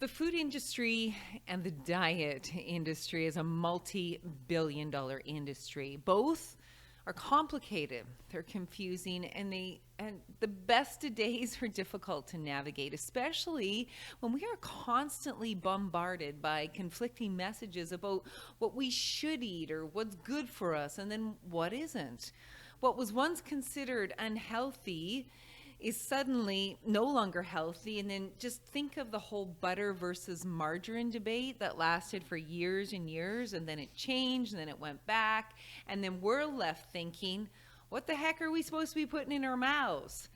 The food industry and the diet industry is a multi-billion-dollar industry. Both are complicated, they're confusing, and the best of days are difficult to navigate, especially when we are constantly bombarded by conflicting messages about what we should eat or what's good for us and then what isn't. What was once considered unhealthy is suddenly no longer healthy. And then just think of the whole butter versus margarine debate that lasted for years and years, and then it changed, and then it went back, and then we're left thinking, what the heck are we supposed to be putting in our mouths?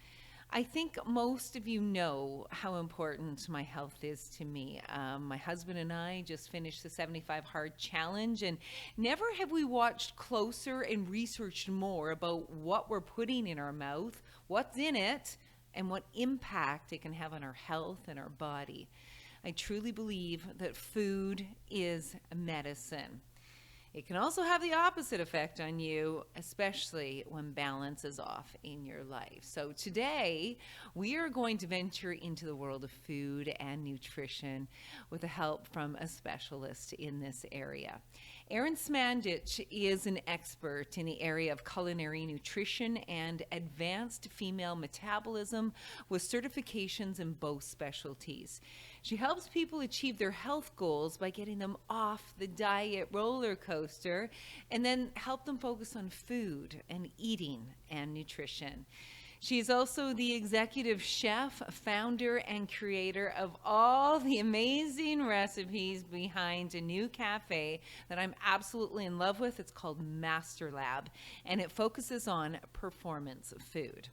I think most of you know how important my health is to me. My husband and I just finished the 75 Hard Challenge, and never have we watched closer and researched more about what we're putting in our mouth, what's in it, and what impact it can have on our health and our body. I truly believe that food is medicine. It can also have the opposite effect on you, especially when balance is off in your life. So today, we are going to venture into the world of food and nutrition with the help from a specialist in this area. Erin Smandych is an expert in the area of culinary nutrition and advanced female metabolism with certifications in both specialties. She helps people achieve their health goals by getting them off the diet roller coaster and then help them focus on food and eating and nutrition. She is also the executive chef, founder, and creator of all the amazing recipes behind a new cafe that I'm absolutely in love with. It's called Masterlab, and it focuses on performance food.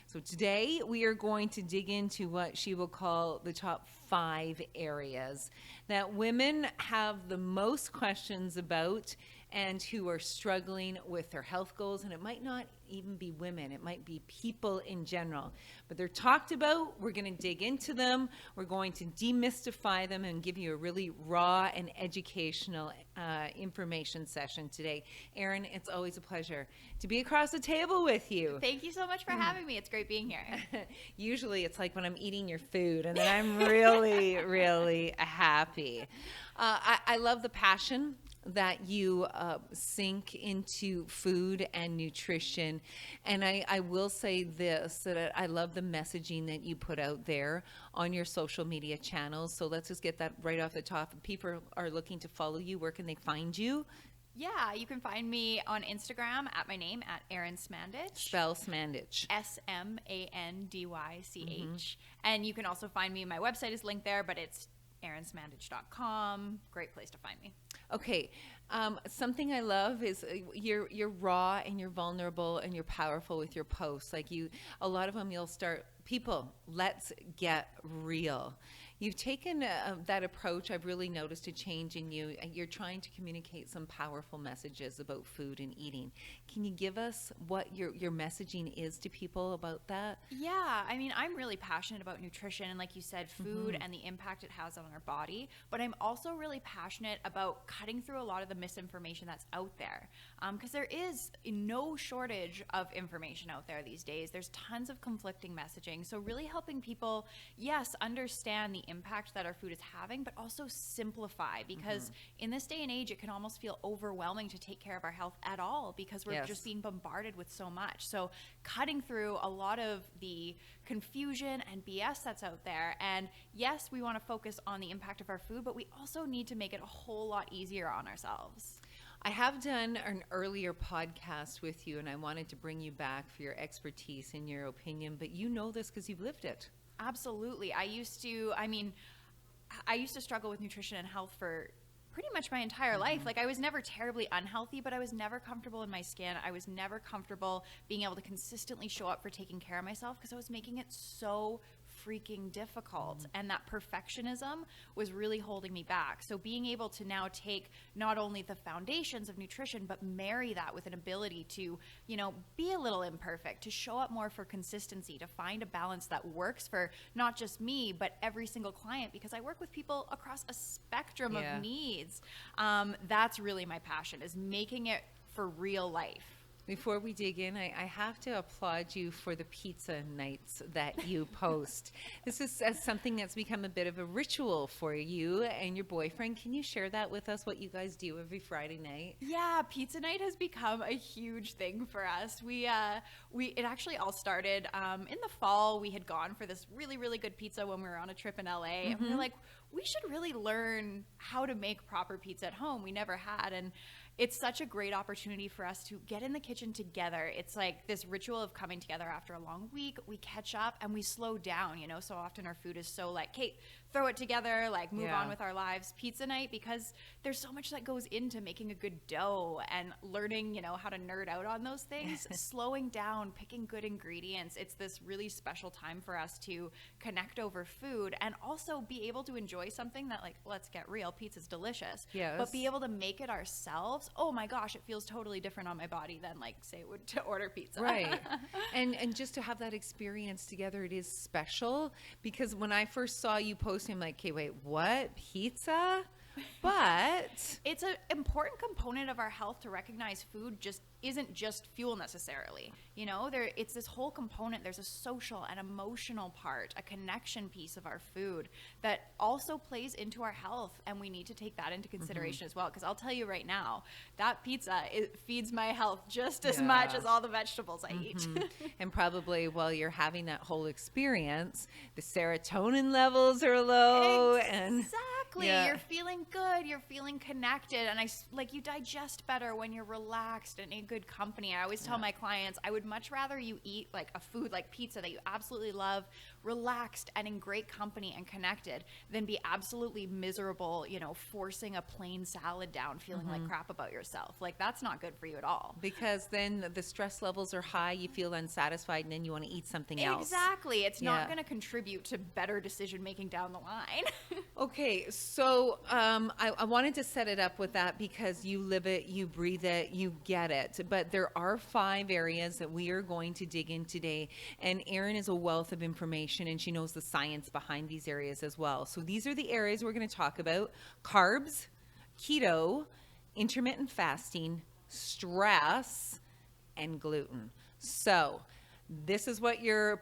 So today we are going to dig into what she will call the top 5 areas that women have the most questions about and who are struggling with their health goals. And it might not even be women, it might be people in general. But they're talked about, we're going to dig into them, we're going to demystify them and give you a really raw and educational information session today. Erin, it's always a pleasure to be across the table with you. Thank you so much for having me. It's great being here. Usually it's like when I'm eating your food and then I'm really, really happy. I love the passion that you sink into food and nutrition. And I will say this, that I love the messaging that you put out there on your social media channels. So let's just get that right off the top. If people are looking to follow you, where can they find you? Yeah, you can find me on Instagram at my name, at Erin Smandych. Spell Smandych. Smandych. And you can also find me, my website is linked there, but it's erinsmandych.com. Great place to find me. Okay. Something I love is you're raw and you're vulnerable and you're powerful with your posts. Like a lot of them you'll start, people, let's get real. You've taken that approach. I've really noticed a change in you. You're trying to communicate some powerful messages about food and eating. Can you give us what your messaging is to people about that? Yeah, I mean, I'm really passionate about nutrition and, like you said, food and the impact it has on our body. But I'm also really passionate about cutting through a lot of the misinformation that's out there. Because there is no shortage of information out there these days. There's tons of conflicting messaging. So really helping people, yes, understand the impact that our food is having, but also simplify, because in this day and age it can almost feel overwhelming to take care of our health at all, because we're just being bombarded with so much. So cutting through a lot of the confusion and BS that's out there, and yes, we want to focus on the impact of our food, but we also need to make it a whole lot easier on ourselves. I have done an earlier podcast with you, and I wanted to bring you back for your expertise and your opinion, but you know this because you've lived it. Absolutely. I used to struggle with nutrition and health for pretty much my entire life. Like, I was never terribly unhealthy, but I was never comfortable in my skin. I was never comfortable being able to consistently show up for taking care of myself, because I was making it so freaking difficult, and that perfectionism was really holding me back. So being able to now take not only the foundations of nutrition, but marry that with an ability to, be a little imperfect, to show up more for consistency, to find a balance that works for not just me, but every single client, because I work with people across a spectrum of needs. That's really my passion, is making it for real life. Before we dig in, I have to applaud you for the pizza nights that you post. This is something that's become a bit of a ritual for you and your boyfriend. Can you share that with us, what you guys do every Friday night? Yeah, pizza night has become a huge thing for us. It actually all started in the fall. We had gone for this really, really good pizza when we were on a trip in LA, and we were like, we should really learn how to make proper pizza at home. We never had, and it's such a great opportunity for us to get in the kitchen together. It's like this ritual of coming together after a long week. We catch up and we slow down. You know, so often our food is so like, Kate, throw it together, like move on with our lives. Pizza night, because there's so much that goes into making a good dough and learning, you know, how to nerd out on those things, slowing down, picking good ingredients. It's this really special time for us to connect over food and also be able to enjoy something that, like, let's get real, pizza's delicious, but be able to make it ourselves. Oh my gosh, it feels totally different on my body than, like, say it would to order pizza. Right. And just to have that experience together, it is special, because when I first saw you posting, I'm like, okay, wait, what? Pizza? But it's an important component of our health to recognize food just isn't just fuel necessarily. You know, it's this whole component. There's a social and emotional part, a connection piece of our food that also plays into our health, and we need to take that into consideration as well. Because I'll tell you right now, that pizza, it feeds my health just as much as all the vegetables I eat. And probably while you're having that whole experience, the serotonin levels are low. Exactly. You're feeling good. You're feeling connected. And you digest better when you're relaxed and in good company. I always tell my clients, I would much rather you eat like a food like pizza that you absolutely love, relaxed and in great company and connected, than be absolutely miserable, you know, forcing a plain salad down, feeling like crap about yourself. Like, that's not good for you at all. Because then the stress levels are high, you feel unsatisfied, and then you want to eat something else. Exactly. It's not going to contribute to better decision making down the line. Okay, so I wanted to set it up with that because you live it, you breathe it, you get it. But there are 5 areas that we are going to dig in today. And Erin is a wealth of information, and she knows the science behind these areas as well. So these are the areas we're going to talk about: carbs, keto, intermittent fasting, stress, and gluten. So this is what you're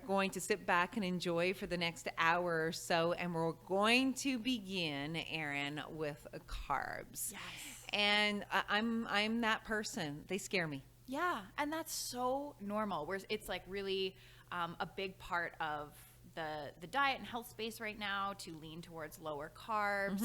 going to sit back and enjoy for the next hour or so. And we're going to begin, Erin, with carbs. Yes. And I'm that person. They scare me. Yeah, and that's so normal. It's like really a big part of the diet and health space right now to lean towards lower carbs.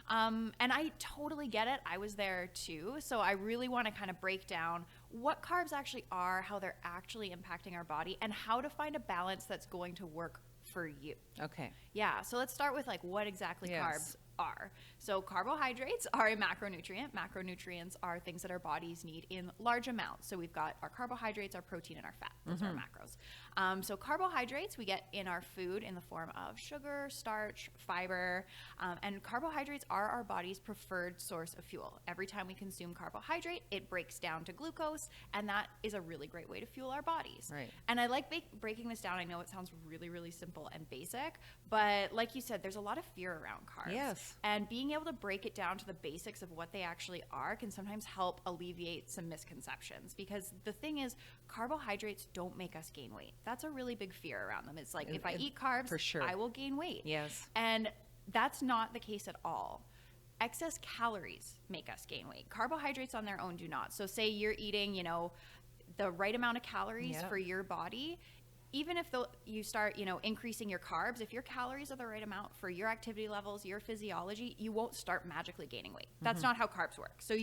And I totally get it. I was there too. So I really want to kind of break down what carbs actually are, how they're actually impacting our body, and how to find a balance that's going to work for you. Okay. Yeah, so let's start with like what exactly carbs are. So carbohydrates are a macronutrient. Macronutrients are things that our bodies need in large amounts. So we've got our carbohydrates, our protein, and our fat. Those are our macros. So carbohydrates we get in our food in the form of sugar, starch, fiber, and carbohydrates are our body's preferred source of fuel. Every time we consume carbohydrate, it breaks down to glucose, and that is a really great way to fuel our bodies. Right. And I like breaking this down. I know it sounds really, really simple and basic, but like you said, there's a lot of fear around carbs. Yes. And being able to break it down to the basics of what they actually are can sometimes help alleviate some misconceptions. Because the thing is, carbohydrates don't make us gain weight. That's a really big fear around them. It's like, if I eat carbs, for sure, I will gain weight. Yes. And that's not the case at all. Excess calories make us gain weight. Carbohydrates on their own do not. So say you're eating, you know, the right amount of calories for your body. Even if you start, you know, increasing your carbs, if your calories are the right amount for your activity levels, your physiology, you won't start magically gaining weight. That's not how carbs work. So,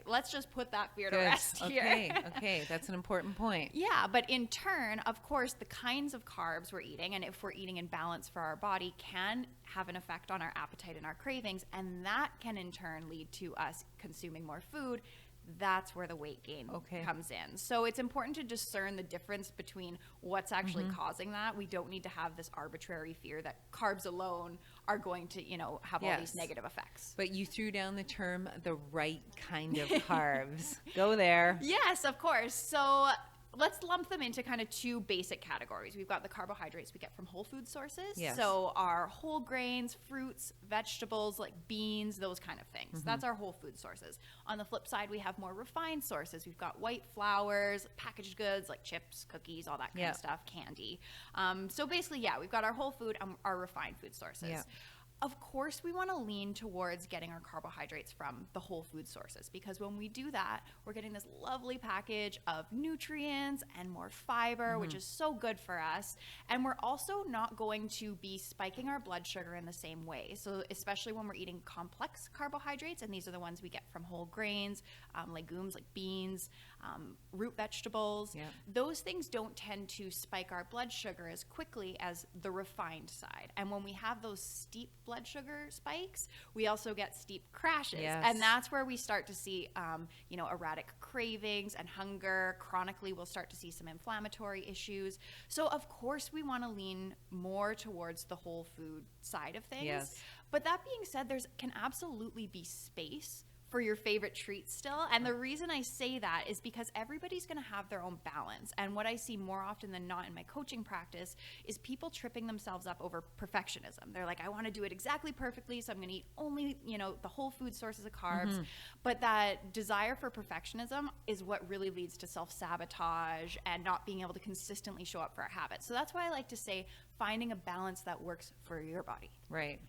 let's just put that fear to rest here. Okay, that's an important point. Yeah, but in turn, of course, the kinds of carbs we're eating, and if we're eating in balance for our body, can have an effect on our appetite and our cravings, and that can in turn lead to us consuming more food. That's where the weight gain comes in. So it's important to discern the difference between what's actually causing that. We don't need to have this arbitrary fear that carbs alone are going to, you know, have all these negative effects. But you threw down the term, the right kind of carbs. Go there. Yes, of course. So let's lump them into kind of two basic categories. We've got the carbohydrates we get from whole food sources. Yes. So our whole grains, fruits, vegetables like beans, those kind of things. That's our whole food sources. On the flip side, we have more refined sources. We've got white flours, packaged goods like chips, cookies, all that kind of stuff, candy. So basically, we've got our whole food and our refined food sources. Yeah. Of course, we want to lean towards getting our carbohydrates from the whole food sources, because when we do that, we're getting this lovely package of nutrients and more fiber, which is so good for us. And we're also not going to be spiking our blood sugar in the same way. So especially when we're eating complex carbohydrates, and these are the ones we get from whole grains, legumes like beans, root vegetables, those things don't tend to spike our blood sugar as quickly as the refined side. And when we have those steep blood sugar spikes, we also get steep crashes. And that's where we start to see, erratic cravings and hunger. Chronically, we'll start to see some inflammatory issues. So of course, we want to lean more towards the whole food side of things. But that being said, there can absolutely be space for your favorite treat still. And the reason I say that is because everybody's going to have their own balance. And what I see more often than not in my coaching practice is people tripping themselves up over perfectionism. They're like, I want to do it exactly perfectly, so I'm going to eat only, the whole food sources of carbs. But that desire for perfectionism is what really leads to self-sabotage and not being able to consistently show up for our habits. So that's why I like to say finding a balance that works for your body. Right.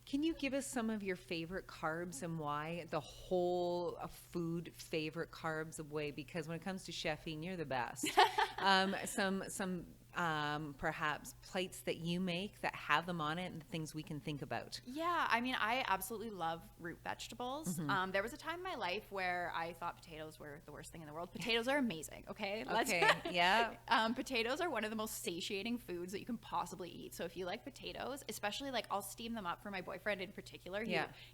Can you give us some of your favorite carbs and why? The whole food favorite carbs away, because when it comes to chefing, you're the best. Some perhaps plates that you make that have them on it and things we can think about. Yeah, I mean, I absolutely love root vegetables. There was a time in my life where I thought potatoes were the worst thing in the world. Potatoes are amazing, okay? Potatoes are one of the most satiating foods that you can possibly eat. So if you like potatoes, especially I'll steam them up for my boyfriend in particular.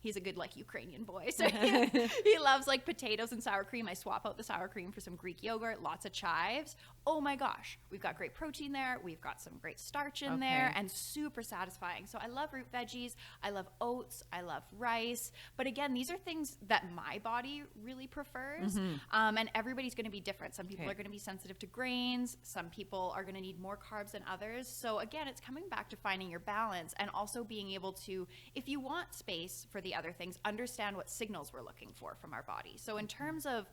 He's a good Ukrainian boy. So he loves potatoes and sour cream. I swap out the sour cream for some Greek yogurt, lots of chives. Oh my gosh, we've got great protein there. We've got some great starch in there and super satisfying. So I love root veggies. I love oats. I love rice. But again, these are things that my body really prefers. And everybody's going to be different. Some people are going to be sensitive to grains. Some people are going to need more carbs than others. So again, it's coming back to finding your balance and also being able to, if you want space for the other things, understand what signals we're looking for from our body. So in terms of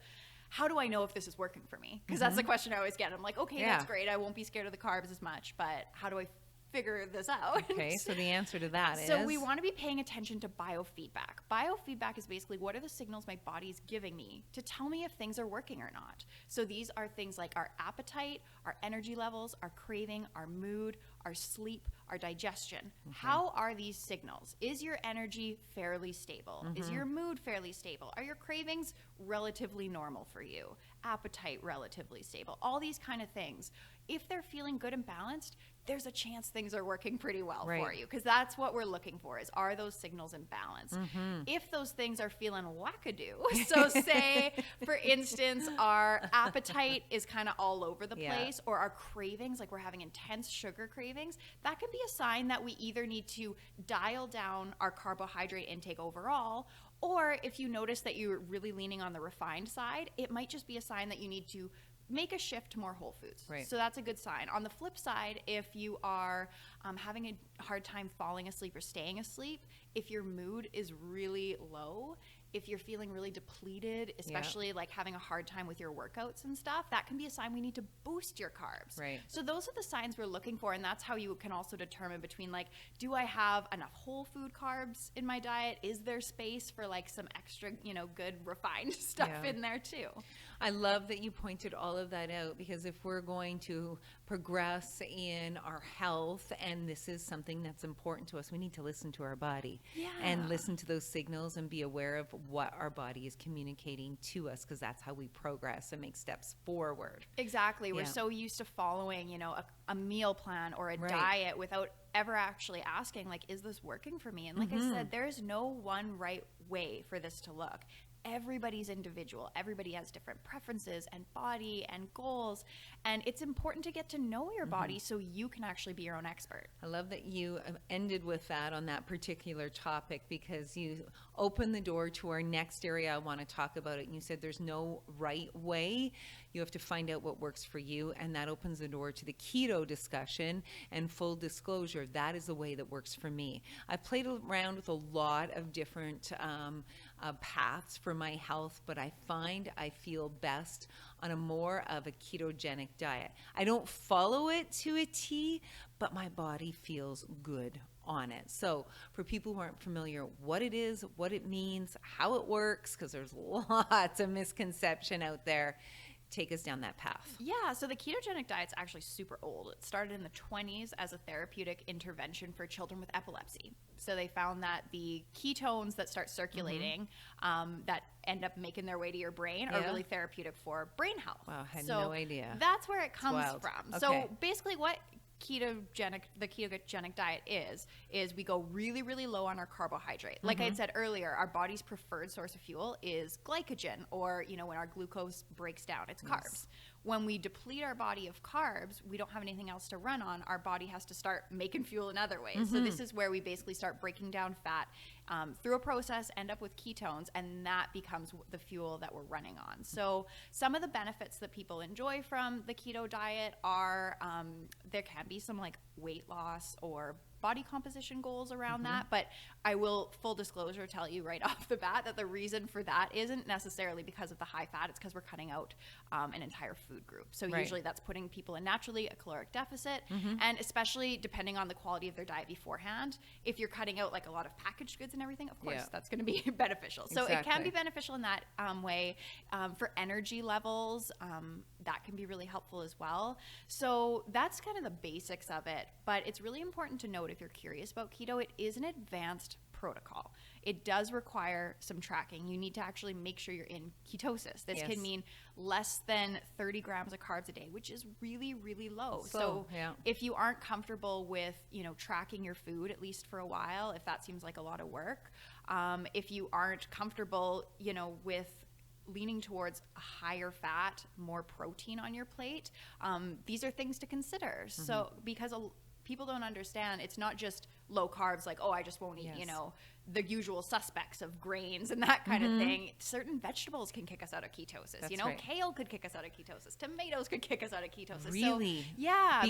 how do I know if this is working for me? Because that's the question I always get. I'm like, okay, that's great. I won't be scared of the carbs as much, but how do I figure this out? Okay, so the answer to that is? So we want to be paying attention to biofeedback. Biofeedback is basically what are the signals my body is giving me to tell me if things are working or not. So these are things like our appetite, our energy levels, our craving, our mood, our sleep, our digestion. How are these signals? Is your energy fairly stable? Is your mood fairly stable? Are your cravings relatively normal for you? Appetite relatively stable? All these kind of things. If they're feeling good and balanced, there's a chance things are working pretty well for you, because that's what we're looking for, is are those signals in balance? If those things are feeling wackadoo, so say, for instance, our appetite is kind of all over the place, or our cravings, like we're having intense sugar cravings, that could be a sign that we either need to dial down our carbohydrate intake overall, or if you notice that you're really leaning on the refined side, it might just be a sign that you need to make a shift to more whole foods. So that's a good sign. On the flip side, if you are having a hard time falling asleep or staying asleep, if your mood is really low, if you're feeling really depleted, especially having a hard time with your workouts and stuff, that can be a sign we need to boost your carbs. So those are the signs we're looking for, and that's how you can also determine between do I have enough whole food carbs in my diet? Is there space for some extra, good refined stuff in there too? I love that you pointed all of that out, because if we're going to progress in our health, and this is something that's important to us, we need to listen to our body and listen to those signals and be aware of what our body is communicating to us, because that's how we progress and make steps forward. Exactly. We're so used to following, a meal plan or a diet without ever actually asking, is this working for me? And like I said, there is no one right way for this to look. Everybody's individual. Everybody has different preferences and body and goals. And it's important to get to know your body so you can actually be your own expert. I love that you ended with that on that particular topic, because you opened the door to our next area I want to talk about. It. You said there's no right way. You have to find out what works for you, and that opens the door to the keto discussion. And full disclosure, that is the way that works for me. I've played around with a lot of different paths for my health, but I find I feel best on a more of a ketogenic diet. I don't follow it to a T, but my body feels good on it. So for people who aren't familiar what it is, what it means, how it works, because there's lots of misconception out there, take us down that path. Yeah, so the ketogenic diet's actually super old. It started in the 20s as a therapeutic intervention for children with epilepsy. So they found that the ketones that start circulating that end up making their way to your brain are really therapeutic for brain health. Wow, I had no idea. That's where it comes from. Okay. So basically what the ketogenic diet is we go really, really low on our carbohydrate. Like I had said earlier, our body's preferred source of fuel is glycogen, or, you know, when our glucose breaks down, it's carbs. When we deplete our body of carbs, we don't have anything else to run on. Our body has to start making fuel in other ways. So this is where we basically start breaking down fat through a process, end up with ketones, and that becomes the fuel that we're running on. So some of the benefits that people enjoy from the keto diet are there can be some like weight loss or body composition goals around that, but I will, full disclosure, tell you right off the bat that the reason for that isn't necessarily because of the high fat. It's because we're cutting out an entire food group. So usually that's putting people in naturally a caloric deficit, and especially depending on the quality of their diet beforehand, if you're cutting out like a lot of packaged goods and everything, of course that's going to be beneficial. So it can be beneficial in that way. For energy levels, that can be really helpful as well. So that's kind of the basics of it, but it's really important to note, if you're curious about keto, it is an advanced protocol. It does require some tracking. You need to actually make sure you're in ketosis. This can mean less than 30 grams of carbs a day, which is really, really low. So if you aren't comfortable with, you know, tracking your food, at least for a while, if that seems like a lot of work, if you aren't comfortable, you know, with leaning towards a higher fat, more protein on your plate, these are things to consider. So because people don't understand, it's not just low carbs, like, oh, I just won't eat, you know, the usual suspects of grains and that kind of thing. Certain vegetables can kick us out of ketosis. That's you know, right. Kale could kick us out of ketosis. Tomatoes could kick us out of ketosis. Really? So, yeah.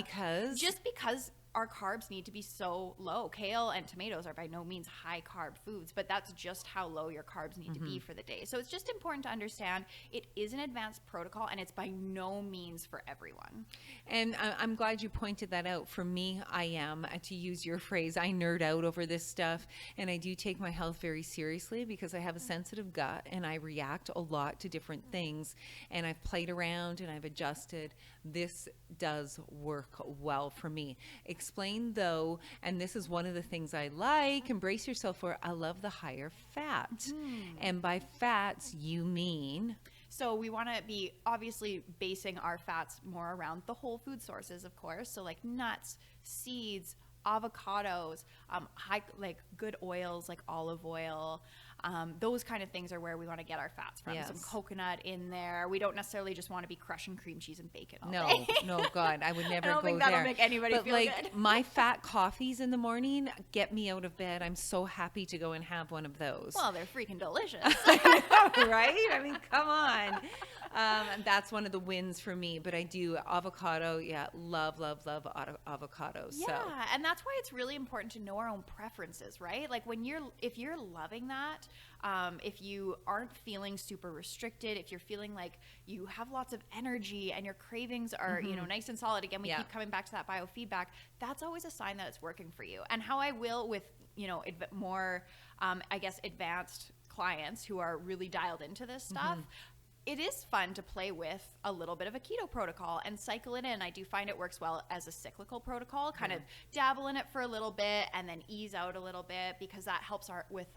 Just because our carbs need to be so low. Kale and tomatoes are by no means high carb foods, but that's just how low your carbs need to be for the day. So it's just important to understand it is an advanced protocol, and it's by no means for everyone. And I'm glad you pointed that out. For me, I am, to use your phrase, I nerd out over this stuff, and I do take my health very seriously because I have a sensitive gut and I react a lot to different things, and I've played around and I've adjusted. This does work well for me. Explain though, and this is one of the things I like, embrace yourself for, I love the higher fat. And by fats, you mean? So we want to be obviously basing our fats more around the whole food sources, of course. So like nuts, seeds, avocados, like good oils like olive oil. Those kind of things are where we want to get our fats from. Some coconut in there. We don't necessarily just want to be crushing cream cheese and bacon all day. No, God, I would never go there. I don't think that'll make anybody feel like, good. My fat coffees in the morning get me out of bed. I'm so happy to go and have one of those. Well, they're freaking delicious. Right? I mean, come on. And that's one of the wins for me. But I do avocado. Love avocados. Yeah, so. And that's why it's really important to know our own preferences, right? Like if you're loving that, if you aren't feeling super restricted, if you're feeling like you have lots of energy and your cravings are, you know, nice and solid. Again, we keep coming back to that biofeedback. That's always a sign that it's working for you. And how I will with, you know, more, I guess, advanced clients who are really dialed into this stuff, it is fun to play with a little bit of a keto protocol and cycle it in. I do find it works well as a cyclical protocol, kind of dabble in it for a little bit and then ease out a little bit, because that helps with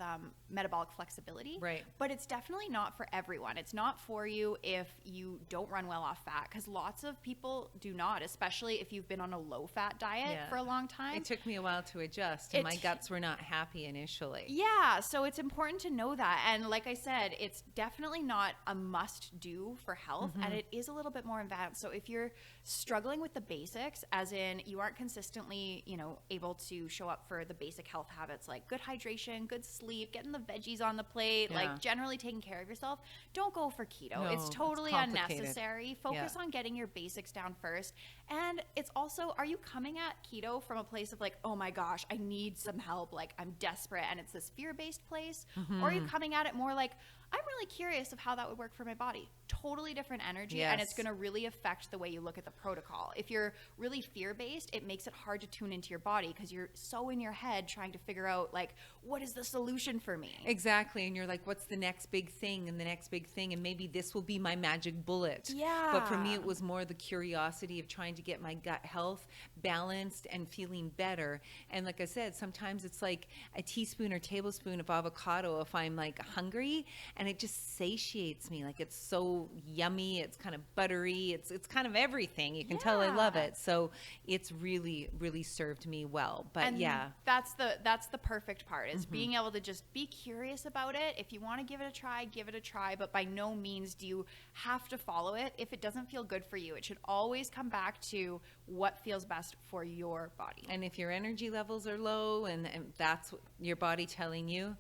metabolic flexibility. Right. But it's definitely not for everyone. It's not for you if you don't run well off fat, because lots of people do not, especially if you've been on a low fat diet for a long time. It took me a while to adjust, and my guts were not happy initially. Yeah, so it's important to know that. And like I said, it's definitely not a must must do for health, and it is a little bit more advanced. So if you're struggling with the basics, as in you aren't consistently, able to show up for the basic health habits like good hydration, good sleep, getting the veggies on the plate, like generally taking care of yourself, don't go for keto. No, it's totally it's complicated. unnecessary. Focus on getting your basics down first. And it's also, are you coming at keto from a place of like, oh my gosh, I need some help, like I'm desperate, and it's this fear-based place? Or are you coming at it more like, I'm really curious of how that would work for my body? Totally different energy, and it's going to really affect the way you look at the protocol. If you're really fear-based, it makes it hard to tune into your body because you're so in your head trying to figure out, like, what is the solution for me? Exactly. And you're like, what's the next big thing and the next big thing? And maybe this will be my magic bullet. Yeah. But for me, it was more the curiosity of trying to get my gut health balanced and feeling better. And like I said, sometimes it's like a teaspoon or tablespoon of avocado if I'm like hungry, and it just satiates me. Like it's so yummy. It's kind of buttery. It's kind of everything. You can tell I love it. So it's really, really served me well. But and that's the perfect part is being able to just be curious about it. If you want to give it a try, give it a try. But by no means do you have to follow it if it doesn't feel good for you. It should always come back to what feels best for your body. And if your energy levels are low and that's what your body telling you,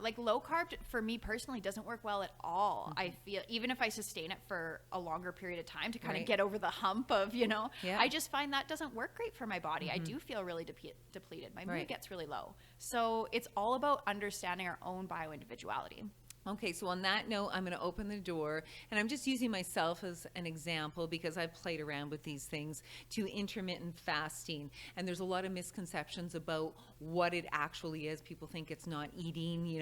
like low carb for me personally doesn't work well at all. I feel even if I sustain it for a longer period of time to kind of get over the hump of, I just find that doesn't work great for my body. I do feel really depleted. My mood gets really low. So it's all about understanding our own bio-individuality. Okay, so on that note, I'm going to open the door, and I'm just using myself as an example because I've played around with these things, to intermittent fasting. And there's a lot of misconceptions about what it actually is. People think it's not eating,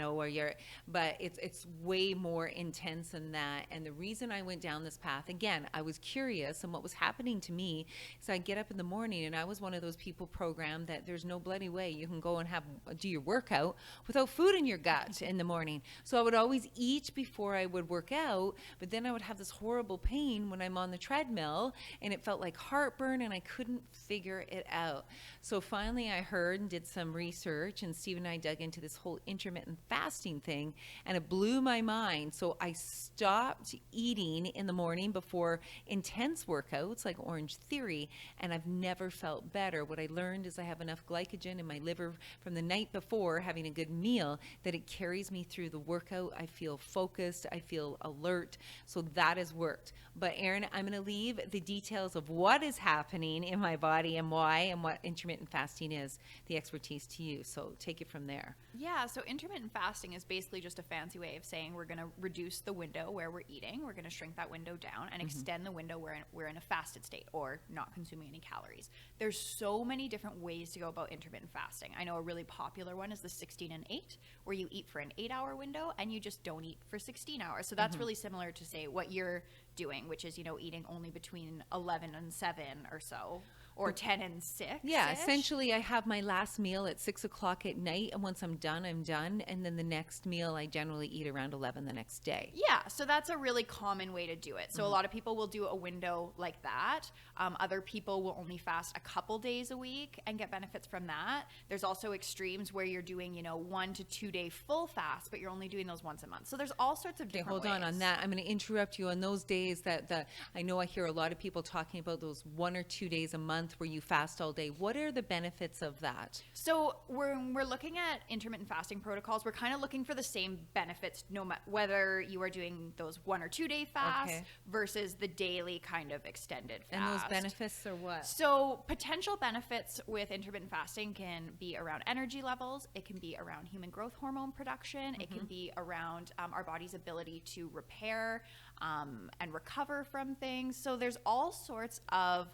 but it's way more intense than that. And the reason I went down this path, again, I was curious, and what was happening to me is I get up in the morning, and I was one of those people programmed that there's no bloody way you can go and do your workout without food in your gut in the morning. So I would always eat before I would work out, but then I would have this horrible pain when I'm on the treadmill, and it felt like heartburn, and I couldn't figure it out. So finally I heard and did some research, and Steve and I dug into this whole intermittent fasting thing, and it blew my mind. So I stopped eating in the morning before intense workouts like Orange Theory, and I've never felt better. What I learned is I have enough glycogen in my liver from the night before having a good meal that it carries me through the workout. I feel focused. I feel alert. So that has worked. But Erin, I'm going to leave the details of what is happening in my body and why and what intermittent fasting is, the expertise to you. So take it from there. Yeah, so intermittent fasting is basically just a fancy way of saying we're going to reduce the window where we're eating. We're going to shrink that window down and extend the window where we're in a fasted state or not consuming any calories. There's so many different ways to go about intermittent fasting. I know a really popular one is the 16 and 8, where you eat for an 8-hour window and you just don't eat for 16 hours. So that's really similar to, say, what you're doing, which is, eating only between 11 and 7 or so. Or 10 and 6. Yeah, essentially I have my last meal at 6 o'clock at night, and once I'm done, I'm done. And then the next meal I generally eat around 11 the next day. Yeah, so that's a really common way to do it. So a lot of people will do a window like that. Other people will only fast a couple days a week and get benefits from that. There's also extremes where you're doing, 1 to 2 day full fast, but you're only doing those once a month. So there's all sorts of different ways. Hold on that. I'm going to interrupt you on those days that I know I hear a lot of people talking about those 1 or 2 days a month where you fast all day. What are the benefits of that? So when we're looking at intermittent fasting protocols, we're kind of looking for the same benefits, no matter whether you are doing those 1 or 2 day fasts versus the daily kind of extended fast. And those benefits are what? So potential benefits with intermittent fasting can be around energy levels. It can be around human growth hormone production. It can be around our body's ability to repair and recover from things. So there's all sorts of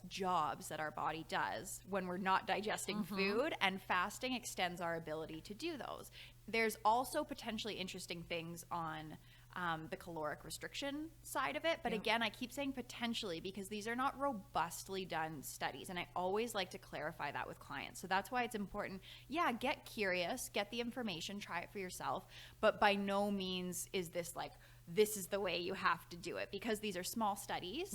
jobs that our body does when we're not digesting food, and fasting extends our ability to do those. There's also potentially interesting things on the caloric restriction side of it. But again, I keep saying potentially because these are not robustly done studies. And I always like to clarify that with clients. So that's why it's important. Yeah, get curious, get the information, try it for yourself. But by no means is this like, this is the way you have to do it, because these are small studies.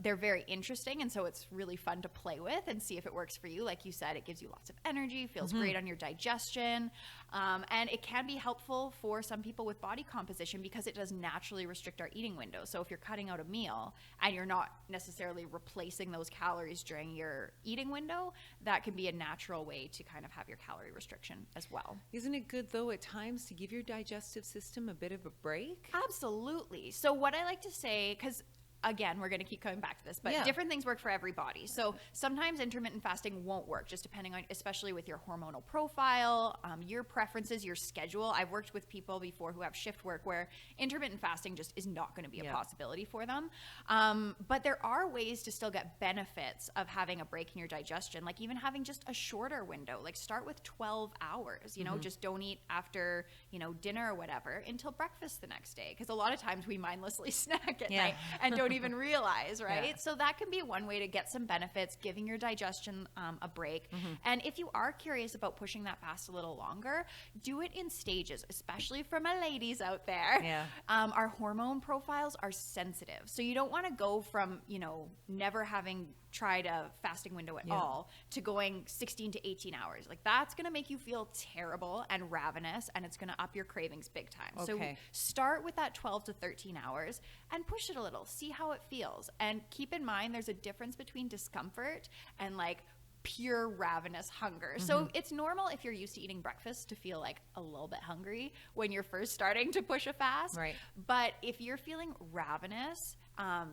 They're very interesting, and so it's really fun to play with and see if it works for you. Like you said, it gives you lots of energy, feels great on your digestion. And it can be helpful for some people with body composition because it does naturally restrict our eating window. So if you're cutting out a meal and you're not necessarily replacing those calories during your eating window, that can be a natural way to kind of have your calorie restriction as well. Isn't it good, though, at times to give your digestive system a bit of a break? Absolutely. So what I like to say, because again, we're going to keep coming back to this, but different things work for everybody. So sometimes intermittent fasting won't work, just depending on, especially with your hormonal profile, your preferences, your schedule. I've worked with people before who have shift work where intermittent fasting just is not going to be a possibility for them. But there are ways to still get benefits of having a break in your digestion, like even having just a shorter window, like start with 12 hours, you know, just don't eat after, you know, dinner or whatever until breakfast the next day. Because a lot of times we mindlessly snack at night and don't even realize, right? Yeah. So that can be one way to get some benefits, giving your digestion a break. And if you are curious about pushing that fast a little longer, do it in stages, especially for my ladies out there. Yeah. Our hormone profiles are sensitive. So you don't want to go from, you know, never having tried a fasting window at all to going 16 to 18 hours. Like that's going to make you feel terrible and ravenous, and it's going to up your cravings big time. Okay. So start with that 12 to 13 hours and push it a little, see how it feels. And keep in mind, there's a difference between discomfort and like pure ravenous hunger. So it's normal if you're used to eating breakfast to feel like a little bit hungry when you're first starting to push a fast. Right. But if you're feeling ravenous,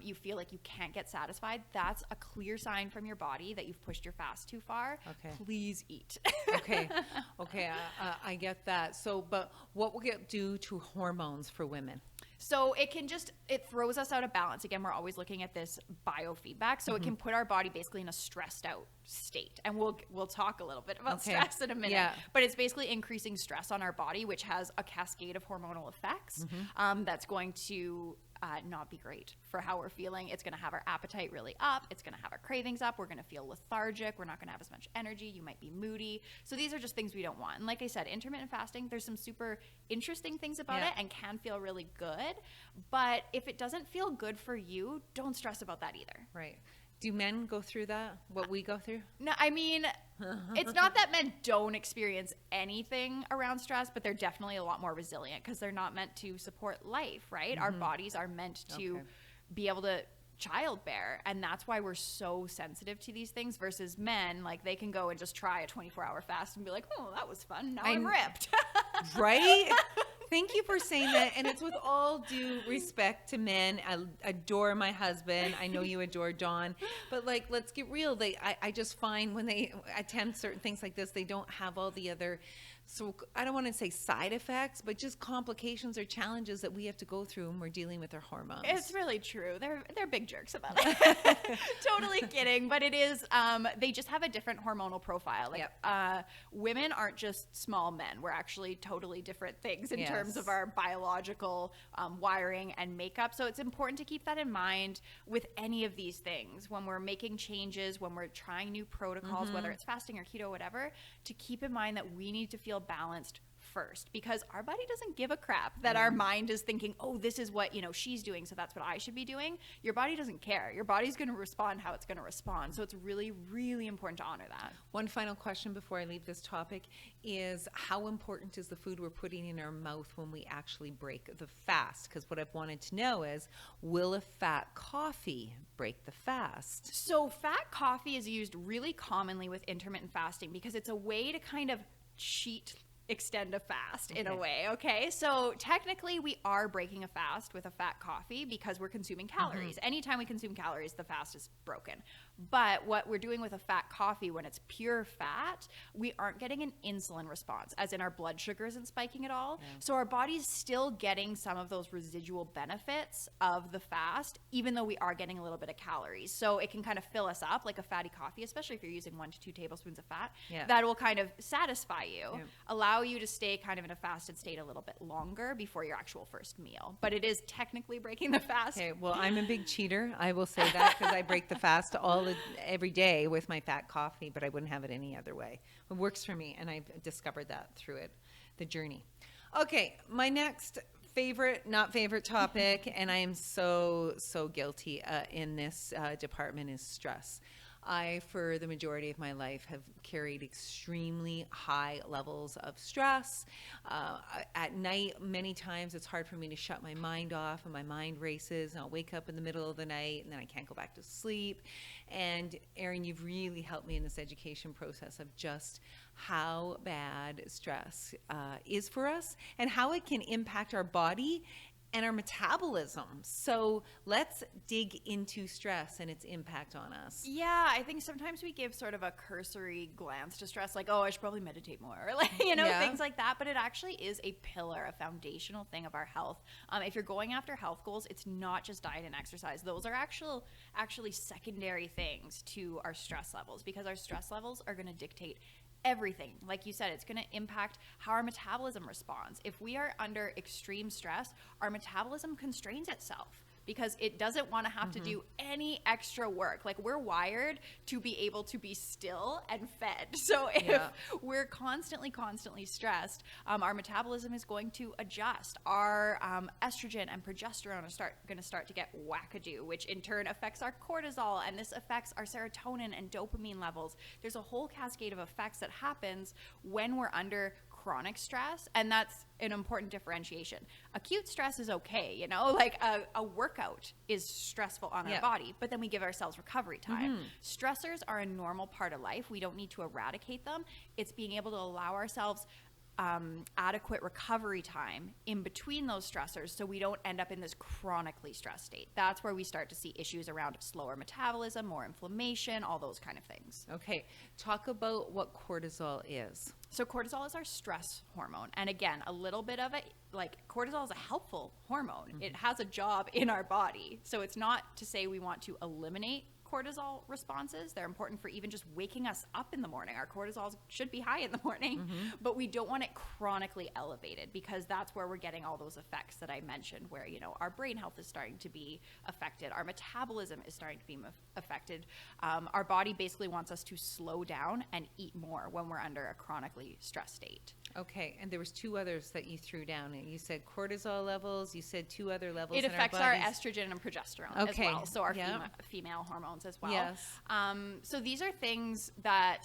you feel like you can't get satisfied, that's a clear sign from your body that you've pushed your fast too far. Okay. Please eat. Okay. I get that. So, but what will it do to hormones for women? So it throws us out of balance. Again, we're always looking at this biofeedback. So it can put our body basically in a stressed out state. And we'll talk a little bit about stress in a minute. Yeah. But it's basically increasing stress on our body, which has a cascade of hormonal effects that's going to not be great for how we're feeling. It's going to have our appetite really up. It's going to have our cravings up. We're going to feel lethargic. We're not going to have as much energy. You might be moody. So these are just things we don't want. And like I said, intermittent fasting, there's some super interesting things about it and can feel really good. But if it doesn't feel good for you, don't stress about that either. Right. Do men go through that, what we go through? No, I mean, it's not that men don't experience anything around stress, but they're definitely a lot more resilient because they're not meant to support life, right? Our bodies are meant to be able to childbear, and that's why we're so sensitive to these things versus men. Like they can go and just try a 24-hour fast and be like, oh, that was fun. Now I'm ripped. Right? Thank you for saying that. And it's with all due respect to men. I adore my husband. I know you adore Dawn. But like, let's get real. I just find when they attempt certain things like this, they don't have all the other, so I don't want to say side effects, but just complications or challenges that we have to go through when we're dealing with our hormones. It's really true. They're big jerks about it. Totally kidding. But it is, they just have a different hormonal profile. Like women aren't just small men. We're actually totally different things in terms of our biological wiring and makeup. So it's important to keep that in mind with any of these things when we're making changes, when we're trying new protocols, whether it's fasting or keto, whatever, to keep in mind that we need to feel balanced first, because our body doesn't give a crap that our mind is thinking, oh, this is what, you know, she's doing, so that's what I should be doing. Your body doesn't care. Your body's going to respond how it's going to respond. So it's really, really important to honor that. One final question before I leave this topic is, how important is the food we're putting in our mouth when we actually break the fast? Because what I've wanted to know is, will a fat coffee break the fast? So fat coffee is used really commonly with intermittent fasting because it's a way to kind of extend a fast in a way. Okay. So technically we are breaking a fast with a fat coffee because we're consuming calories. Anytime we consume calories, the fast is broken. But what we're doing with a fat coffee, when it's pure fat, we aren't getting an insulin response, as in our blood sugar isn't spiking at all. So our body's still getting some of those residual benefits of the fast, even though we are getting a little bit of calories. So it can kind of fill us up like a fatty coffee, especially if you're using 1 to 2 tablespoons of fat. That will kind of satisfy you, allow you to stay kind of in a fasted state a little bit longer before your actual first meal. But it is technically breaking the fast. Okay, well, I'm a big cheater. I will say that because I break the fast every day with my fat coffee, but I wouldn't have it any other way. It works for me, and I've discovered that through the journey. Okay, my next not favorite topic, and I am so guilty in this department, is stress. I, for the majority of my life, have carried extremely high levels of stress. At night, many times it's hard for me to shut my mind off, and my mind races, and I'll wake up in the middle of the night and then I can't go back to sleep. And Erin, you've really helped me in this education process of just how bad stress is for us and how it can impact our body and our metabolism. So let's dig into stress and its impact on us. Yeah, I think sometimes we give sort of a cursory glance to stress, like, oh, I should probably meditate more, or like, things like that. But it actually is a pillar, a foundational thing of our health. If you're going after health goals, it's not just diet and exercise. Those are actually secondary things to our stress levels, because our stress levels are going to dictate everything. Like you said, it's going to impact how our metabolism responds. If we are under extreme stress, our metabolism constrains itself because it doesn't want to have to do any extra work. Like, we're wired to be able to be still and fed. So if we're constantly stressed, our metabolism is going to adjust. Our estrogen and progesterone are going to start to get wackadoo, which in turn affects our cortisol, and this affects our serotonin and dopamine levels. There's a whole cascade of effects that happens when we're under chronic stress, and that's an important differentiation. Acute stress is okay, like a workout is stressful on our body, but then we give ourselves recovery time. Stressors are a normal part of life. We don't need to eradicate them. It's being able to allow ourselves adequate recovery time in between those stressors so we don't end up in this chronically stressed state. That's where we start to see issues around slower metabolism, more inflammation, all those kind of things. Okay, talk about what cortisol is. So cortisol is our stress hormone. And again, a little bit of it, like, cortisol is a helpful hormone. It has a job in our body. So it's not to say we want to eliminate cortisol responses. They're important for even just waking us up in the morning. Our cortisol should be high in the morning, but we don't want it chronically elevated, because that's where we're getting all those effects that I mentioned, where, our brain health is starting to be affected. Our metabolism is starting to be affected. Our body basically wants us to slow down and eat more when we're under a chronically stressed state. Okay, and there was two others that you threw down. You said cortisol levels. You said two other levels. It affects our estrogen and progesterone as well, so our female hormones as well. Yes. So these are things that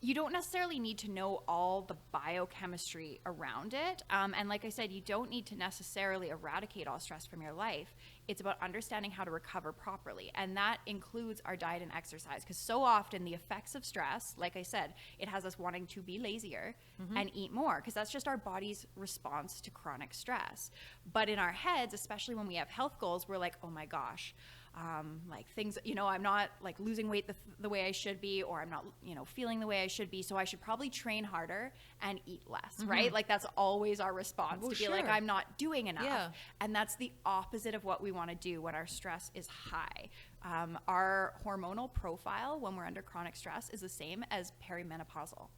you don't necessarily need to know all the biochemistry around it. And like I said, you don't need to necessarily eradicate all stress from your life. It's about understanding how to recover properly. And that includes our diet and exercise, because so often the effects of stress, like I said, it has us wanting to be lazier and eat more, because that's just our body's response to chronic stress. But in our heads, especially when we have health goals, we're like, oh my gosh, like things, I'm not like losing weight the way I should be, or I'm not, feeling the way I should be. So I should probably train harder and eat less, right? Like, that's always our response, to be like, I'm not doing enough. Yeah. And that's the opposite of what we want to do when our stress is high. Our hormonal profile when we're under chronic stress is the same as perimenopausal.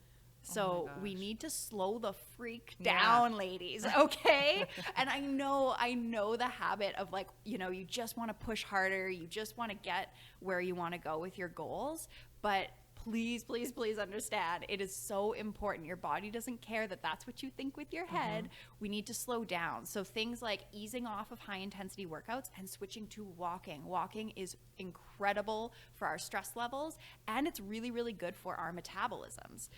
So we need to slow the freak down, ladies, okay? And I know the habit of, like, you just want to push harder. You just want to get where you want to go with your goals. But please, please, please understand, it is so important. Your body doesn't care that that's what you think with your head. We need to slow down. So things like easing off of high intensity workouts and switching to walking. Walking is incredible for our stress levels, and it's really, really good for our metabolisms.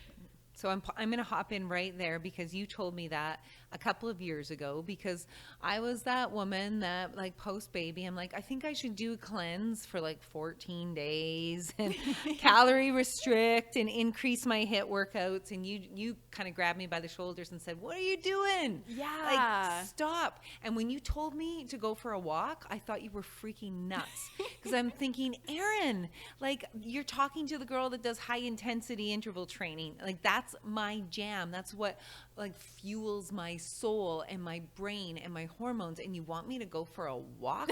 So I'm going to hop in right there, because you told me that a couple of years ago, because I was that woman that, like, post baby, I'm like, I think I should do a cleanse for like 14 days and calorie restrict and increase my HIIT workouts. And you kind of grabbed me by the shoulders and said, what are you doing? Yeah. Like, stop. And when you told me to go for a walk, I thought you were freaking nuts, because I'm thinking, Erin, like, you're talking to the girl that does high intensity interval training. Like, that's my jam. That's what, like, fuels my soul and my brain and my hormones, and you want me to go for a walk?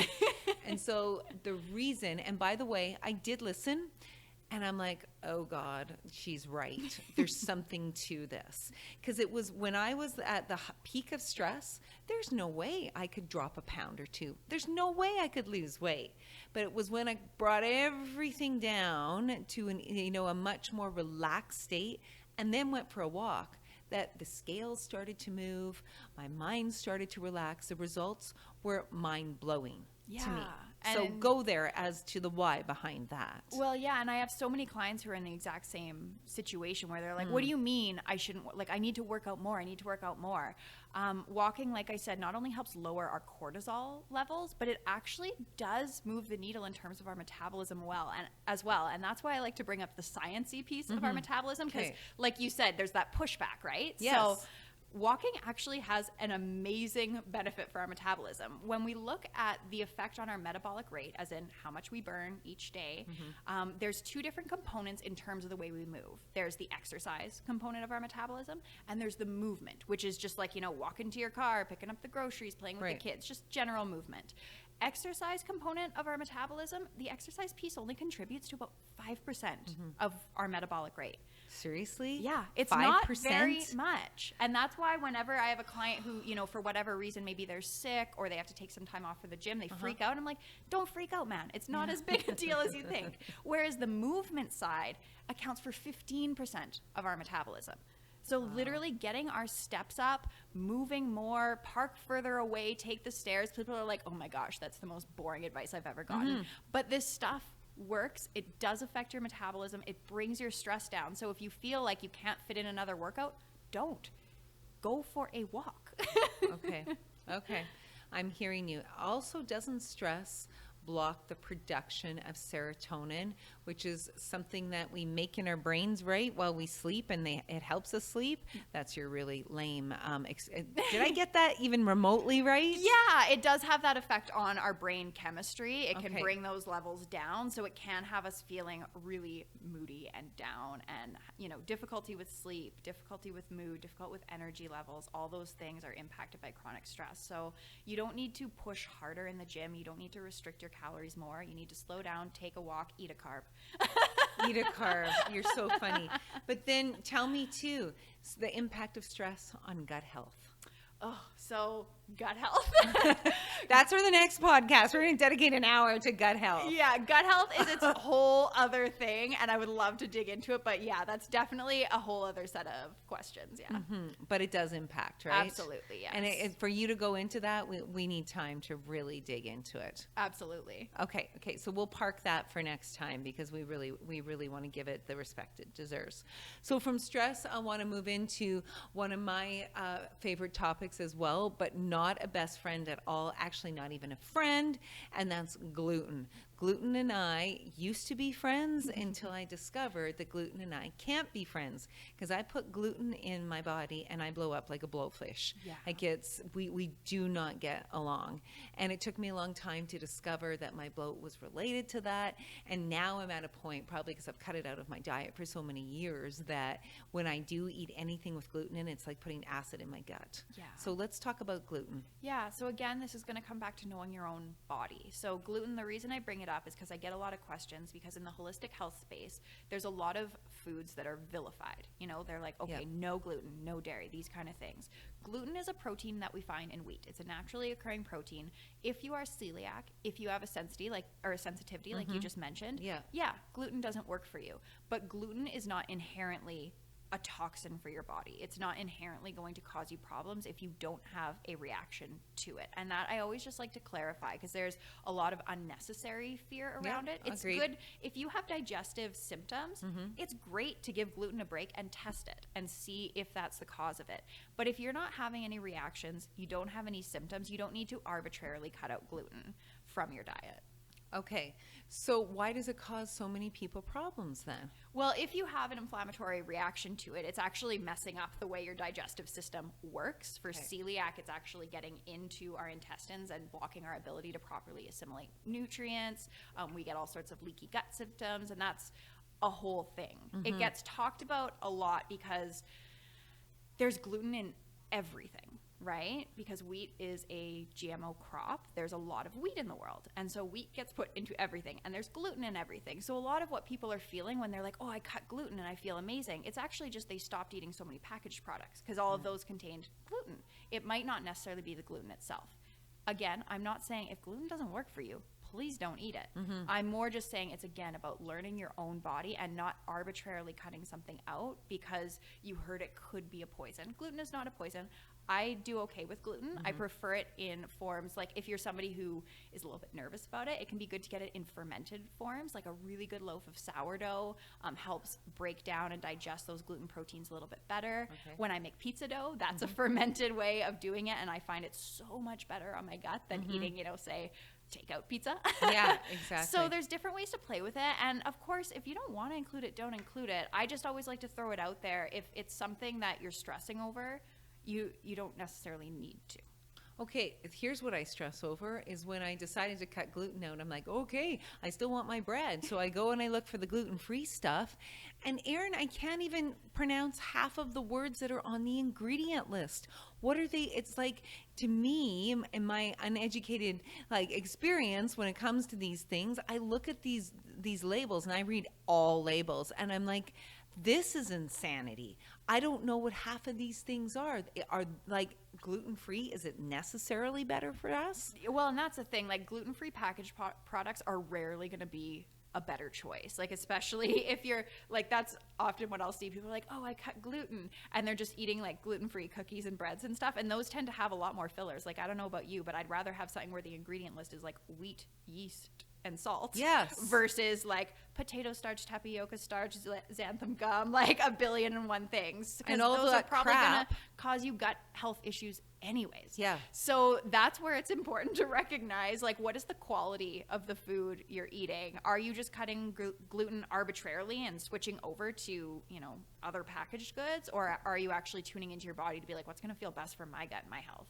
And so the reason, and by the way, I did listen, and I'm like, oh God, she's right. There's something to this. Because it was when I was at the peak of stress, there's no way I could drop a pound or two. There's no way I could lose weight. But it was when I brought everything down to a much more relaxed state, and then went for a walk, that the scales started to move, my mind started to relax. The results were mind-blowing. to me. Yeah, So and- go there as to the why behind that. Well, yeah, and I have so many clients who are in the exact same situation where they're like, what do you mean I shouldn't, like, I need to work out more, I need to work out more. Walking, like I said, not only helps lower our cortisol levels, but it actually does move the needle in terms of our metabolism as well. And that's why I like to bring up the sciencey piece of our metabolism, because like you said, there's that pushback, right? Yes. So walking actually has an amazing benefit for our metabolism. When we look at the effect on our metabolic rate, as in how much we burn each day, there's two different components in terms of the way we move. There's the exercise component of our metabolism, and there's the movement, which is just like, walking to your car, picking up the groceries, playing with the kids, just general movement. Exercise component of our metabolism, the exercise piece only contributes to about 5% of our metabolic rate. Seriously? Yeah, it's 5%? not very much. And that's why whenever I have a client who, for whatever reason, maybe they're sick or they have to take some time off for the gym, they freak out. I'm like, don't freak out, man. It's not as big a deal as you think. Whereas the movement side accounts for 15% of our metabolism. So literally getting our steps up, moving more, park further away, take the stairs. People are like, oh my gosh, that's the most boring advice I've ever gotten. But this stuff works. It does affect your metabolism. It brings your stress down. So if you feel like you can't fit in another workout, don't. Go for a walk. Okay. I'm hearing you. Also, doesn't stress block the production of serotonin, which is something that we make in our brains while we sleep, and it helps us sleep? That's your really lame. Did I get that even remotely right? Yeah, it does have that effect on our brain chemistry. It can bring those levels down, so it can have us feeling really moody and down, and difficulty with sleep, difficulty with mood, difficult with energy levels. All those things are impacted by chronic stress. So you don't need to push harder in the gym. You don't need to restrict your calories more. You need to slow down, take a walk, eat a carb. Eat a carb. You're so funny. But then tell me too, the impact of stress on gut health. Oh, so gut health. That's for the next podcast. We're going to dedicate an hour to gut health. Yeah, gut health is its whole other thing, and I would love to dig into it. But yeah, that's definitely a whole other set of questions. Yeah, But it does impact, right? Absolutely, yes. And for you to go into that, we need time to really dig into it. Absolutely. Okay. So we'll park that for next time because we really want to give it the respect it deserves. So from stress, I want to move into one of my favorite topics as well, but not a best friend at all. Actually, not even a friend, and that's gluten. Gluten and I used to be friends until I discovered that gluten and I can't be friends because I put gluten in my body and I blow up like a blowfish. Yeah. Like we do not get along. And it took me a long time to discover that my bloat was related to that. And now I'm at a point, probably because I've cut it out of my diet for so many years, that when I do eat anything with gluten in, it's like putting acid in my gut. Yeah. So let's talk about gluten. Yeah, so again, this is going to come back to knowing your own body. So gluten, the reason I bring it up is because I get a lot of questions, because in the holistic health space, there's a lot of foods that are vilified. They're like, okay, no gluten, no dairy, these kind of things. Gluten is a protein that we find in wheat. It's a naturally occurring protein. If you are celiac, if you have a sensitivity like you just mentioned, gluten doesn't work for you. But gluten is not inherently a toxin for your body. It's not inherently going to cause you problems if you don't have a reaction to it. And that I always just like to clarify, because there's a lot of unnecessary fear around it. It's agreed. good if you have digestive symptoms, it's great to give gluten a break and test it and see if that's the cause of it. But if you're not having any reactions, you don't have any symptoms, you don't need to arbitrarily cut out gluten from your diet. Okay, so why does it cause so many people problems then? Well, if you have an inflammatory reaction to it, it's actually messing up the way your digestive system works. For celiac, it's actually getting into our intestines and blocking our ability to properly assimilate nutrients. We get all sorts of leaky gut symptoms, and that's a whole thing. It gets talked about a lot because there's gluten in everything. Right? Because wheat is a GMO crop. There's a lot of wheat in the world. And so wheat gets put into everything, and there's gluten in everything. So a lot of what people are feeling when they're like, oh, I cut gluten and I feel amazing, it's actually just they stopped eating so many packaged products because all of those contained gluten. It might not necessarily be the gluten itself. Again, I'm not saying if gluten doesn't work for you, please don't eat it. I'm more just saying it's, again, about learning your own body and not arbitrarily cutting something out because you heard it could be a poison. Gluten is not a poison. I do okay with gluten. I prefer it in forms, like if you're somebody who is a little bit nervous about it, it can be good to get it in fermented forms. Like a really good loaf of sourdough helps break down and digest those gluten proteins a little bit better. When I make pizza dough, that's a fermented way of doing it, and I find it so much better on my gut than eating, say, takeout pizza. Yeah, exactly. So there's different ways to play with it, and of course, if you don't want to include it, don't include it. I just always like to throw it out there. If it's something that you're stressing over, you don't necessarily need to. Okay, here's what I stress over is when I decided to cut gluten out, I'm like, okay, I still want my bread. So I go and I look for the gluten-free stuff. And Erin, I can't even pronounce half of the words that are on the ingredient list. What are they? It's like, to me, in my uneducated experience when it comes to these things, I look at these labels and I read all labels and I'm like, this is insanity. I don't know what half of these things are. Are gluten-free? Is it necessarily better for us? Well, and that's the thing. Gluten-free packaged products are rarely going to be a better choice. Especially if you're that's often what I'll see. People are like, oh, I cut gluten, and they're just eating gluten-free cookies and breads and stuff. And those tend to have a lot more fillers. I don't know about you, but I'd rather have something where the ingredient list is wheat, yeast, and salt. Yes. Versus potato starch, tapioca starch, xanthan gum, a billion and one things. And all those that are probably crap gonna cause you gut health issues anyways. Yeah. So that's where it's important to recognize what is the quality of the food you're eating? Are you just cutting gluten arbitrarily and switching over to, other packaged goods, or are you actually tuning into your body to be what's going to feel best for my gut and my health?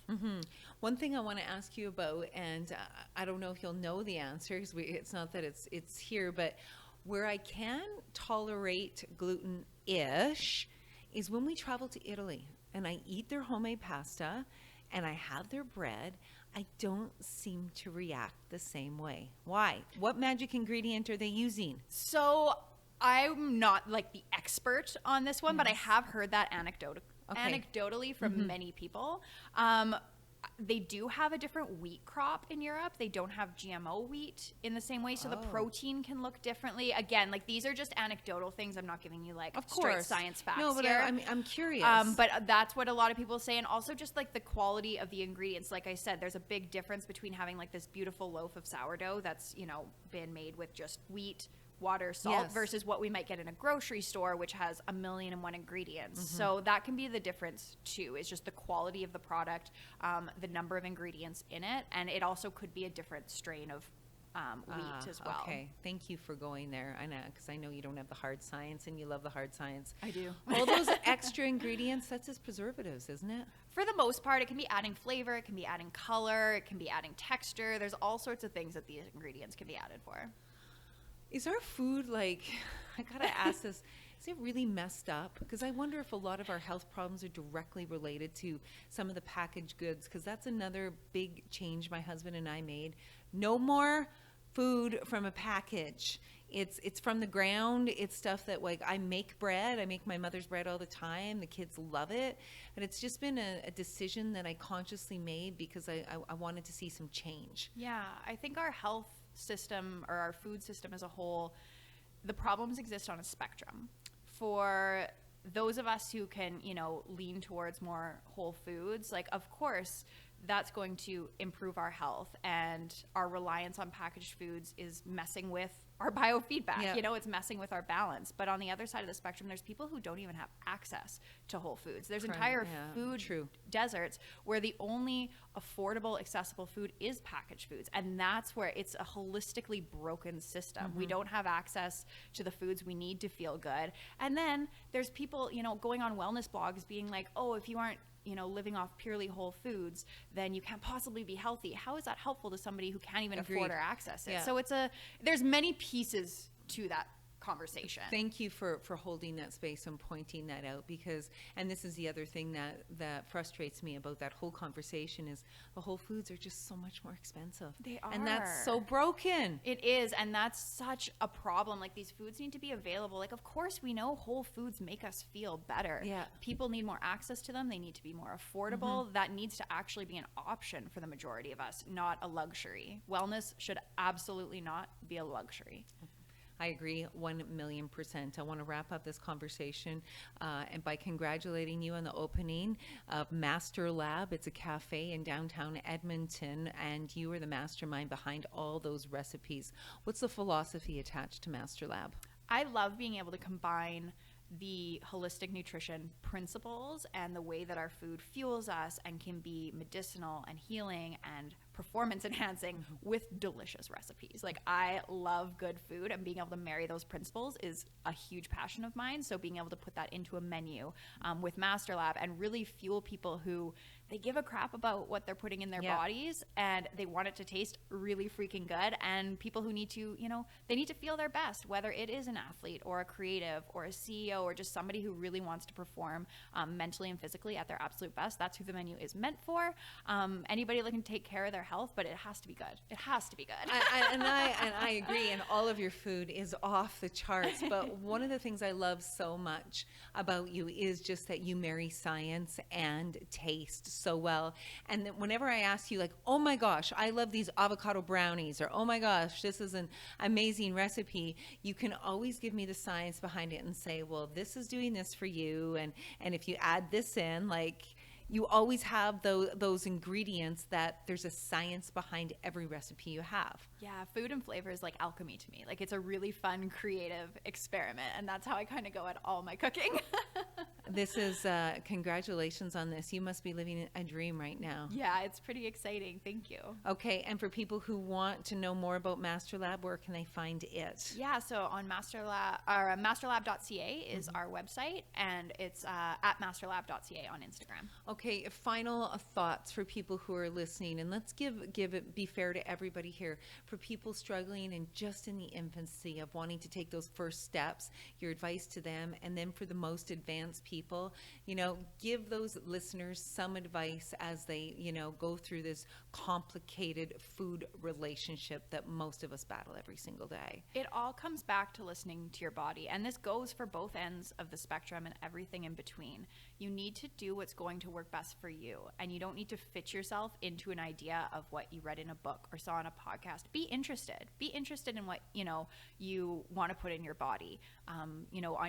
One thing I want to ask you about, and I don't know if you'll know the answer because it's not that it's here, but where I can tolerate gluten-ish is when we travel to Italy and I eat their homemade pasta and I have their bread. I don't seem to react the same way. Why? What magic ingredient are they using? So I'm not the expert on this one, but I have heard that anecdotally from many people. They do have a different wheat crop in Europe. They don't have GMO wheat in the same way, so the protein can look differently. Again, these are just anecdotal things. I'm not giving you straight science facts. No, but here. I'm curious. But that's what a lot of people say, and also just the quality of the ingredients. Like I said, there's a big difference between having this beautiful loaf of sourdough that's been made with just wheat, water, salt, versus what we might get in a grocery store, which has 1,000,001 ingredients. So that can be the difference too, is just the quality of the product, the number of ingredients in it, and it also could be a different strain of wheat as well. Okay, thank you for going there. I know, because I know you don't have the hard science and you love the hard science. I do. All those extra ingredients, that's just preservatives, isn't it? For the most part, it can be adding flavor, it can be adding color, it can be adding texture. There's all sorts of things that these ingredients can be added for. Is our food I gotta ask this, is it really messed up? Because I wonder if a lot of our health problems are directly related to some of the packaged goods, because that's another big change my husband and I made. No more food from a package. It's from the ground. It's stuff that I make bread. I make my mother's bread all the time. The kids love it. But it's just been a decision that I consciously made because I wanted to see some change. Yeah, I think our health system or our food system as a whole, the problems exist on a spectrum. For those of us who can, lean towards more whole foods, of course, that's going to improve our health, and our reliance on packaged foods is messing with our biofeedback. Yeah. It's messing with our balance. But on the other side of the spectrum, there's people who don't even have access to whole foods. There's entire food deserts where the only affordable, accessible food is packaged foods. And that's where it's a holistically broken system. We don't have access to the foods we need to feel good. And then there's people, going on wellness blogs being like, oh, if you aren't living off purely whole foods, then you can't possibly be healthy. How is that helpful to somebody who can't even afford or access it? Yeah. So there's many pieces to that conversation. Thank you for holding that space and pointing that out, because, and this is the other thing that frustrates me about that whole conversation, is the whole foods are just so much more expensive. They are. And that's so broken. It is, and that's such a problem. Like, these foods need to be available. Like, of course, we know whole foods make us feel better. Yeah. People need more access to them. They need to be more affordable. That needs to actually be an option for the majority of us, not a luxury. Wellness should absolutely not be a luxury. I agree 1,000,000%. I want to wrap up this conversation and by congratulating you on the opening of Masterlab. It's a cafe in downtown Edmonton, and you are the mastermind behind all those recipes. What's the philosophy attached to Masterlab? I love being able to combine the holistic nutrition principles and the way that our food fuels us and can be medicinal and healing and performance enhancing with delicious recipes. Like, I love good food, and being able to marry those principles is a huge passion of mine. So being able to put that into a menu with Masterlab and really fuel people who they give a crap about what they're putting in their bodies, and they want it to taste really freaking good. And people who need to, they need to feel their best, whether it is an athlete or a creative or a CEO or just somebody who really wants to perform mentally and physically at their absolute best. That's who the menu is meant for. Anybody looking to take care of their health, but it has to be good. It has to be good. I agree, and all of your food is off the charts. But one of the things I love so much about you is just that you marry science and taste so well. And that whenever I ask you, like, oh my gosh, I love these avocado brownies, or oh my gosh, this is an amazing recipe, you can always give me the science behind it and say, well, this is doing this for you, and if you add this in, like, you always have those ingredients that there's a science behind every recipe you have. Yeah, food and flavor is like alchemy to me. Like, it's a really fun, creative experiment, and that's how I kind of go at all my cooking. This is, congratulations on this. You must be living a dream right now. Yeah, it's pretty exciting. Thank you. Okay, and for people who want to know more about Masterlab, where can they find it? Yeah, so on Masterlab, or masterlab.ca is our website, and it's at masterlab.ca on Instagram. Okay, final thoughts for people who are listening, and let's be fair to everybody here. For people struggling and just in the infancy of wanting to take those first steps, your advice to them, and then for the most advanced people, give those listeners some advice as they, go through this complicated food relationship that most of us battle every single day. It all comes back to listening to your body, and this goes for both ends of the spectrum and everything in between. You need to do what's going to work best for you, and you don't need to fit yourself into an idea of what you read in a book or saw on a podcast. Be interested in what you want to put in your body.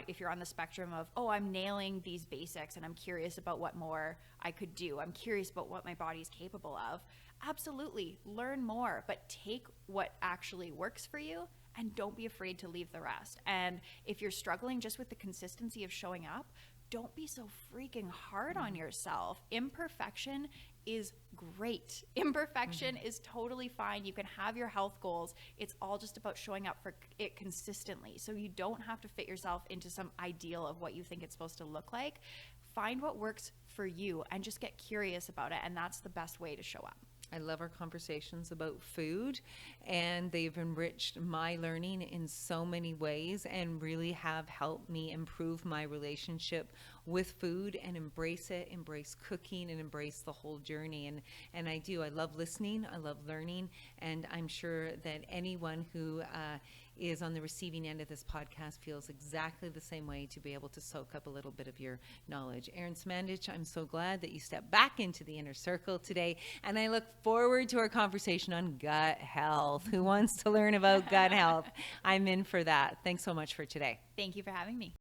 If you're on the spectrum of, I'm nailing these basics and I'm curious about what more I could do, I'm curious about what my body's capable of, absolutely learn more, but take what actually works for you and don't be afraid to leave the rest. And if you're struggling just with the consistency of showing up, don't be so freaking hard on yourself. Imperfection is great. Imperfection is totally fine. You can have your health goals. It's all just about showing up for it consistently. So you don't have to fit yourself into some ideal of what you think it's supposed to look like. Find what works for you and just get curious about it. And that's the best way to show up. I love our conversations about food, and they've enriched my learning in so many ways and really have helped me improve my relationship with food and embrace cooking and embrace the whole journey. And I do. I love listening. I love learning. And I'm sure that anyone who is on the receiving end of this podcast feels exactly the same way, to be able to soak up a little bit of your knowledge. Erin Smandych, I'm so glad that you stepped back into the inner circle today, and I look forward to our conversation on gut health. Who wants to learn about gut health? I'm in for that. Thanks so much for today. Thank you for having me.